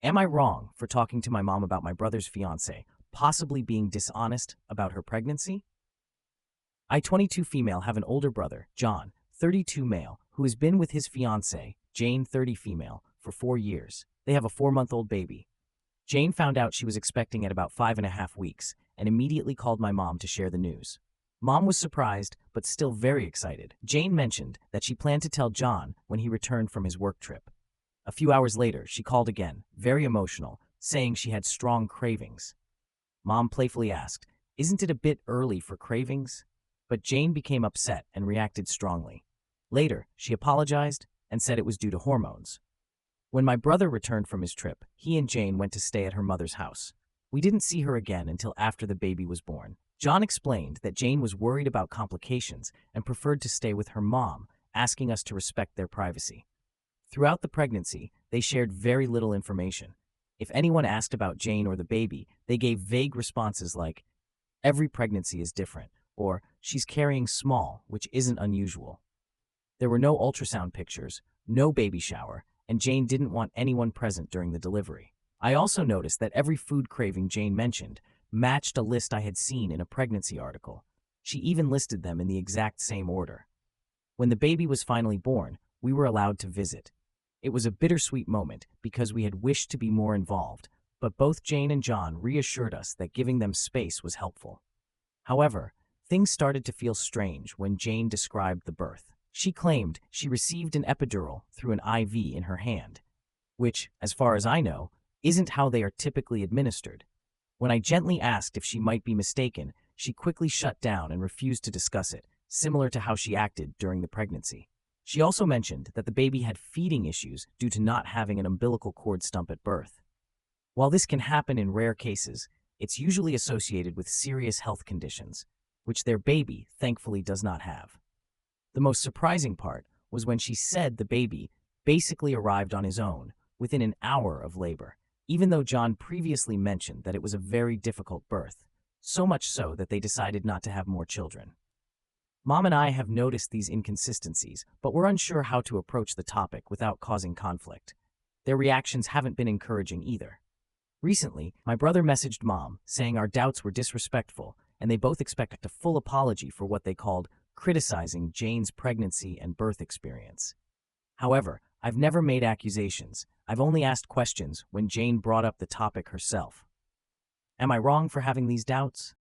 Am I wrong for talking to my mom about my brother's fiance, possibly being dishonest about her pregnancy? I, 22 female, have an older brother, John, 32 male, who has been with his fiancée, Jane, 30 female, for 4 years. They have a 4-month-old baby. Jane found out she was expecting at about 5.5 weeks and immediately called my mom to share the news. Mom was surprised, but still very excited. Jane mentioned that she planned to tell John when he returned from his work trip. A few hours later, she called again, very emotional, saying she had strong cravings. Mom playfully asked, "Isn't it a bit early for cravings?" But Jane became upset and reacted strongly. Later, she apologized and said it was due to hormones. When my brother returned from his trip, he and Jane went to stay at her mother's house. We didn't see her again until after the baby was born. John explained that Jane was worried about complications and preferred to stay with her mom, asking us to respect their privacy. Throughout the pregnancy, they shared very little information. If anyone asked about Jane or the baby, they gave vague responses like, "Every pregnancy is different," or "She's carrying small, which isn't unusual." There were no ultrasound pictures, no baby shower, and Jane didn't want anyone present during the delivery. I also noticed that every food craving Jane mentioned matched a list I had seen in a pregnancy article. She even listed them in the exact same order. When the baby was finally born, we were allowed to visit. It was a bittersweet moment because we had wished to be more involved, but both Jane and John reassured us that giving them space was helpful. However, things started to feel strange when Jane described the birth. She claimed she received an epidural through an IV in her hand, which, as far as I know, isn't how they are typically administered. When I gently asked if she might be mistaken, she quickly shut down and refused to discuss it, similar to how she acted during the pregnancy. She also mentioned that the baby had feeding issues due to not having an umbilical cord stump at birth. While this can happen in rare cases, it's usually associated with serious health conditions, which their baby thankfully does not have. The most surprising part was when she said the baby basically arrived on his own within an hour of labor, even though John previously mentioned that it was a very difficult birth, so much so that they decided not to have more children. Mom and I have noticed these inconsistencies, but we're unsure how to approach the topic without causing conflict. Their reactions haven't been encouraging either. Recently, my brother messaged Mom saying our doubts were disrespectful, and they both expect a full apology for what they called criticizing Jane's pregnancy and birth experience. However, I've never made accusations. I've only asked questions when Jane brought up the topic herself. Am I wrong for having these doubts?